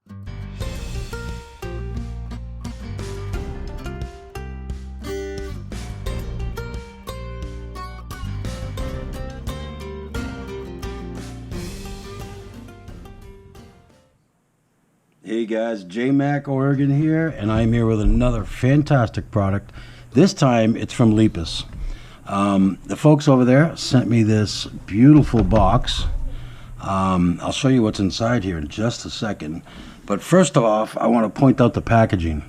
Hey guys, JMACK-Oregon here, and I'm here with another fantastic product. This time it's from Leepes. The folks over there sent me this beautiful box. I'll show you what's inside here in just a second. But first off, I want to point out the packaging.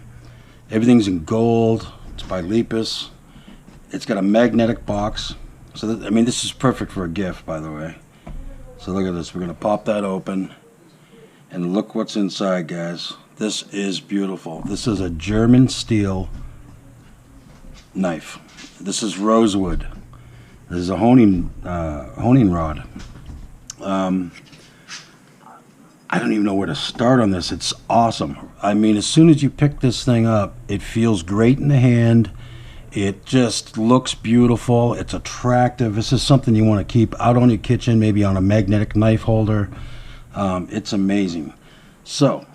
Everything's in gold. It's by Leepes. It's got a magnetic box. So I mean, this is perfect for a gift, by the way. So look at this. We're going to pop that open. And look what's inside, guys. This is beautiful. This is a German steel knife. This is rosewood. This is a honing rod. I don't even know where to start on this. It's awesome. I mean, as soon as you pick this thing up, it feels great in the hand. It just looks beautiful. It's attractive. This is something you want to keep out on your kitchen, maybe on a magnetic knife holder. It's amazing. So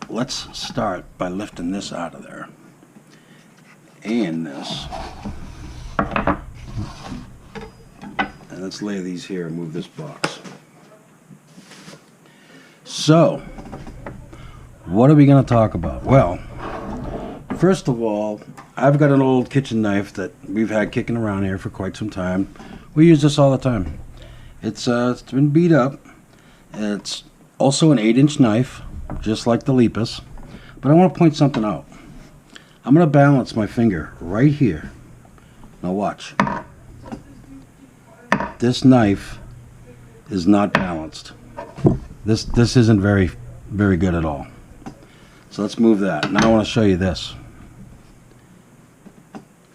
let's start by lifting this out of there and this, and let's lay these here and move this box. So what are we going to talk about? Well, first of all, I've got an old kitchen knife that we've had kicking around here for quite some time. We use this all the time. It's been beat up. It's also an 8-inch knife, just like the Leepes. But I want to point something out. I'm going to balance my finger right here. Now watch. This knife is not balanced. This isn't very good at all. So let's move that. Now I want to show you this.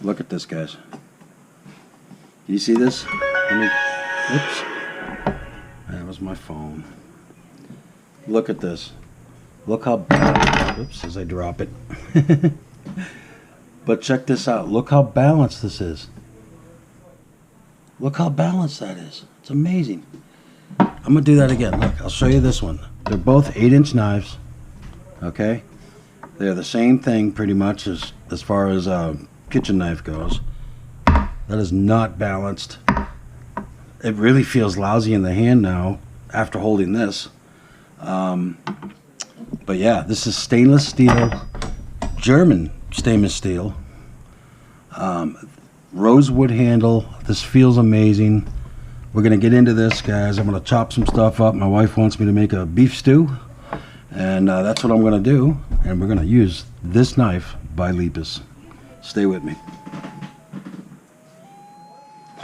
Look at this, guys. Do you see this? Oops. That was my phone. Look at this. Look how, oops, as I drop it. But check this out. Look how balanced this is. Look how balanced that is. It's amazing. I'm going to do that again. Look, I'll show you this one. They're both 8-inch knives. Okay? They're the same thing pretty much as far as a kitchen knife goes. That is not balanced. It really feels lousy in the hand now after holding this. But yeah, this is stainless steel, German stainless steel, rosewood handle. This feels amazing. We're going to get into this, guys. I'm going to chop some stuff up. My wife wants me to make a beef stew, and that's what I'm going to do. And we're going to use this knife by Leepes. Stay with me.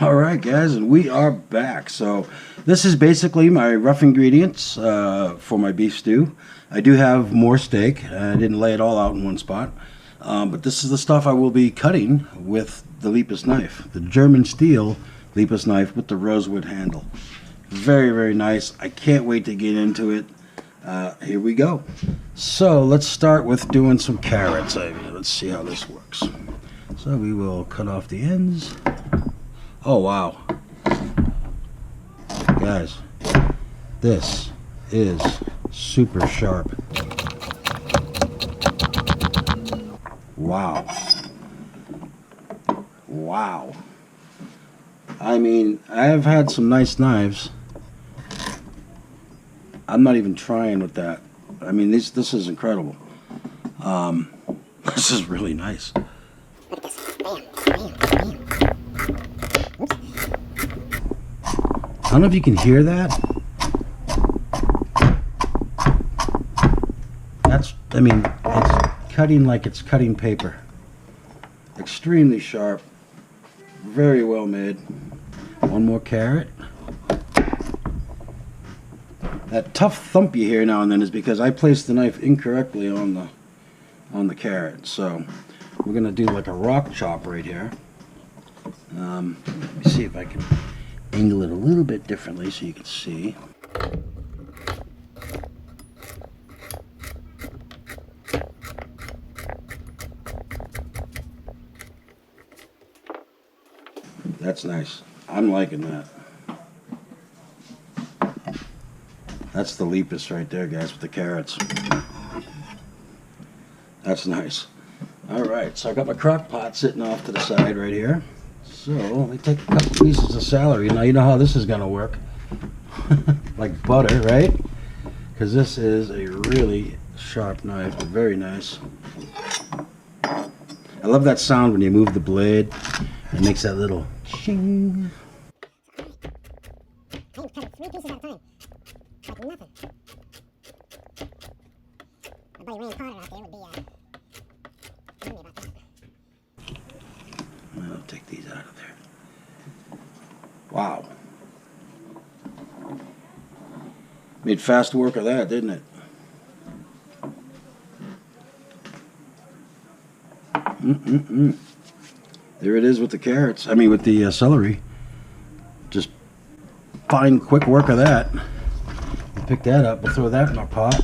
Alright guys, and we are back. So this is basically my rough ingredients for my beef stew. I do have more steak. I didn't lay it all out in one spot. But this is the stuff I will be cutting with the Leepes knife. The German steel Leepes knife with the rosewood handle. Very, very nice. I can't wait to get into it. Here we go. So let's start with doing some carrots. Let's see how this works. So we will cut off the ends. Oh wow, guys, this is super sharp. Wow. Wow. I mean, I have had some nice knives. I'm not even trying with that. I mean, this is incredible. This is really nice. I don't know if you can hear that. I mean, it's cutting like it's cutting paper. Extremely sharp. Very well made. One more carrot. That tough thump you hear now and then is because I placed the knife incorrectly on the carrot. So we're gonna do like a rock chop right here. Let me see if I can angle it a little bit differently so you can see. That's nice. I'm liking that. That's the Leepes right there, guys, with the carrots. That's nice. All right, so I got my crock pot sitting off to the side right here. So let me take a couple pieces of celery. Now you know how this is gonna work. Like butter, right? Because this is a really sharp knife, but very nice. I love that sound when you move the blade. It makes that little ching. I cut it 3 pieces at a time. Like nothing. My buddy Ray Potter out there would be telling me about that. I'll take these out of there. Wow. Made fast work of that, didn't it? There it is with the carrots. I mean, with the celery. Just fine, quick work of that. We'll pick that up. We'll throw that in our pot.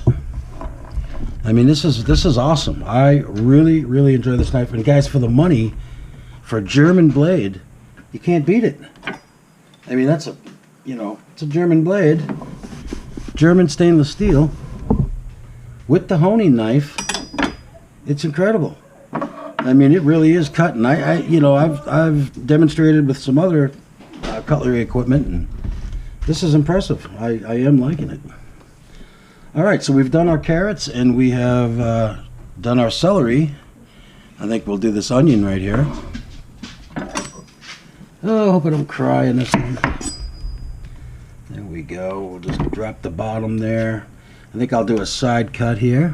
I mean, this is awesome. I really, really enjoy this knife. And guys, for the money, for a German blade, you can't beat it. I mean, that's it's a German blade, German stainless steel, with the honing knife. It's incredible. I mean, it really is cutting. I've demonstrated with some other cutlery equipment, and this is impressive. I am liking it. All right, so we've done our carrots and we have done our celery. I think we'll do this onion right here. Oh, I hope I don't cry in this one. There we go. We'll just drop the bottom there. I think I'll do a side cut here.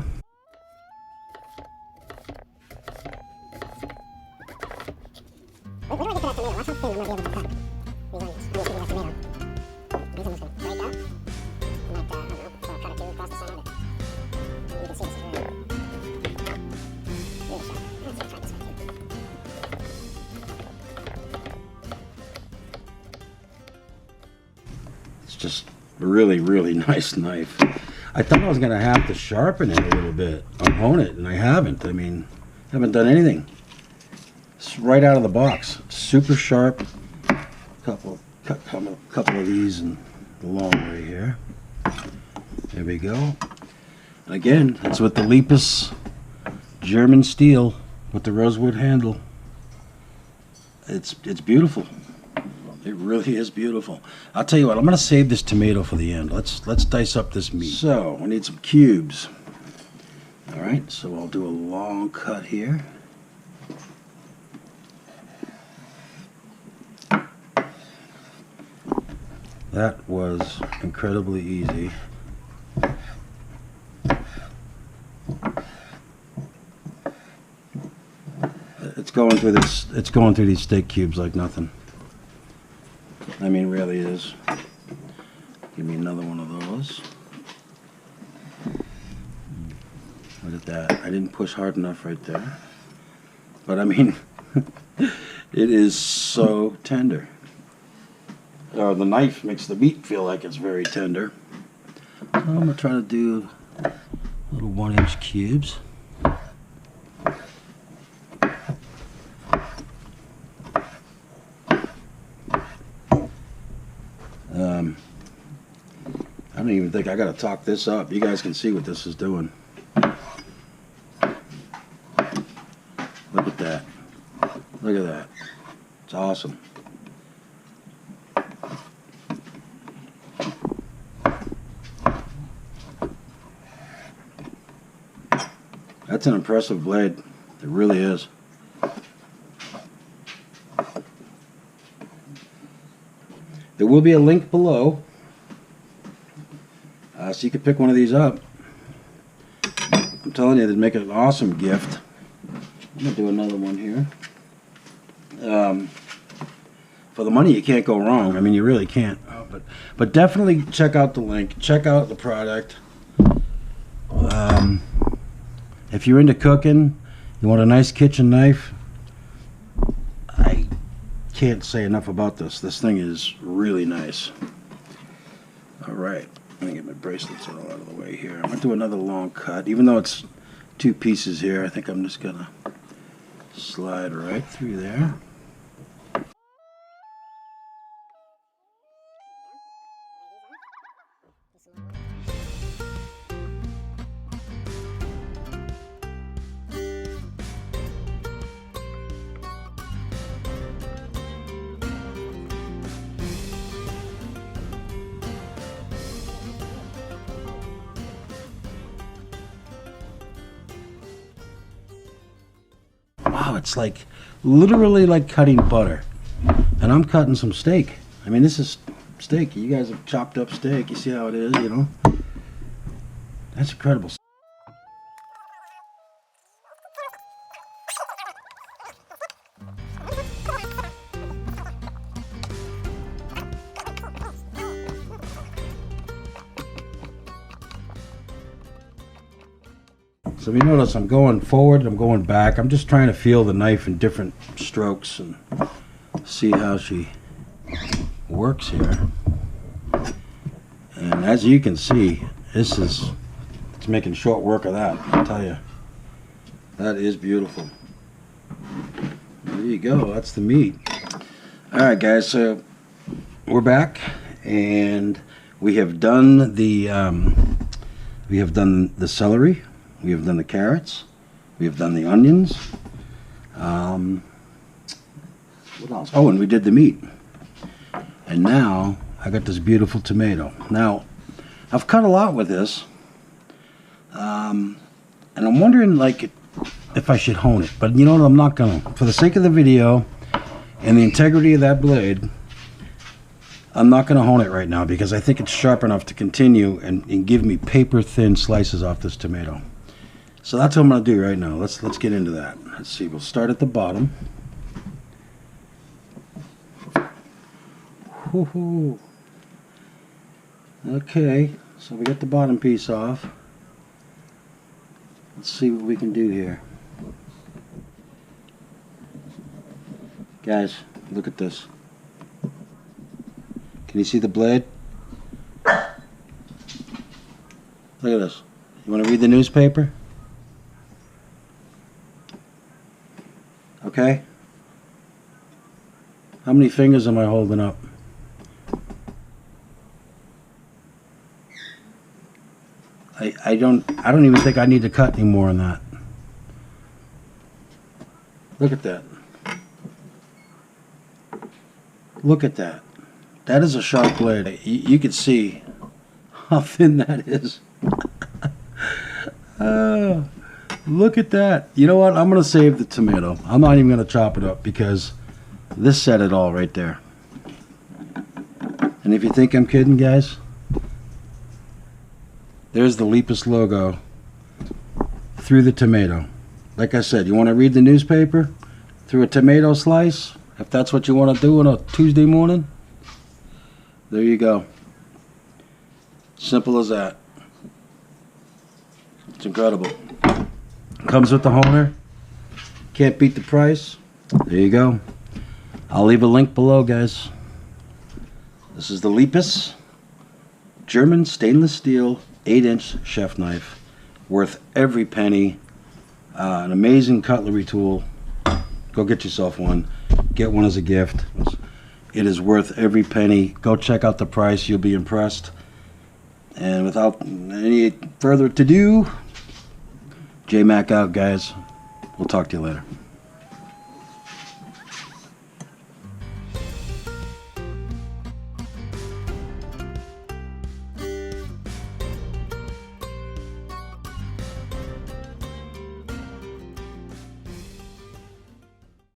Where do I get to that tomato? Watch how thin I'm going to be able to cut these onions. I'm just going to tomato. These onions going to break up. I might, I don't know, throw a cut or two across the side of it. And you can see this is really sharp. Let's try this one too. It's just a really, really nice knife. I thought I was going to have to sharpen it a little bit or hone it, and I haven't. I mean, haven't done anything. It's right out of the box. It's super sharp. Couple of these in the long way here. There we go. And again, it's with the Leepes German steel with the rosewood handle. It's beautiful. It really is beautiful. I'll tell you what, I'm going to save this tomato for the end. Let's dice up this meat. So, we need some cubes. All right, so I'll do a long cut here. That was incredibly easy. It's going through this. It's going through these steak cubes like nothing. I mean, really is. Give me another one of those. Look at that. I didn't push hard enough right there. But I mean, it is so tender. The knife makes the meat feel like it's very tender. So I'm going to try to do little 1-inch cubes. I don't even think I got to talk this up. You guys can see what this is doing. Look at that. Look at that. It's awesome. That's an impressive blade. It really is. There will be a link below, so you can pick one of these up. I'm telling you, they'd make an awesome gift. I'm going to do another one here. For the money, you can't go wrong. I mean, you really can't. But definitely check out the link. Check out the product. If you're into cooking, you want a nice kitchen knife, I can't say enough about this. This thing is really nice. All right, let me get my bracelets all out of the way here. I'm going to do another long cut. Even though it's 2 pieces here, I think I'm just going to slide right through there. oh, it's like literally like cutting butter. And I'm cutting some steak. I mean, this is steak. You guys have chopped up steak. You see how it is, you know? That's incredible. So if you notice, I'm going forward, I'm going back. I'm just trying to feel the knife in different strokes and see how she works here. And as you can see, it's making short work of that, I'll tell you. That is beautiful. There you go, that's the meat. Alright guys, so we're back and we have done the celery. We have done the carrots. We have done the onions. What else? Oh, and we did the meat. And now I got this beautiful tomato. Now, I've cut a lot with this. And I'm wondering, like, if I should hone it. But you know what? I'm not going to. For the sake of the video and the integrity of that blade, I'm not going to hone it right now because I think it's sharp enough to continue and give me paper-thin slices off this tomato. So that's what I'm going to do right now. Let's get into that. Let's see. We'll start at the bottom. Woohoo. Okay, so we got the bottom piece off. Let's see what we can do here. Guys, look at this. Can you see the blade? Look at this. You want to read the newspaper? Okay. How many fingers am I holding up? I don't even think I need to cut any more on that. Look at that. Look at that. That is a sharp blade. You can see how thin that is. Look at that. You know what? I'm going to save the tomato. I'm not even going to chop it up because this said it all right there. And if you think I'm kidding, guys, there's the Leepes logo through the tomato. Like I said, you want to read the newspaper through a tomato slice? If that's what you want to do on a Tuesday morning, there you go. Simple as that. It's incredible. Comes with the honer. Can't beat the price. There you go. I'll leave a link below, guys. This is the Leepes German stainless steel 8-inch chef knife. Worth every penny. An amazing cutlery tool. Go get yourself one. Get one as a gift. It is worth every penny. Go check out the price. You'll be impressed. And without any further to do, JMACK out, guys. We'll talk to you later.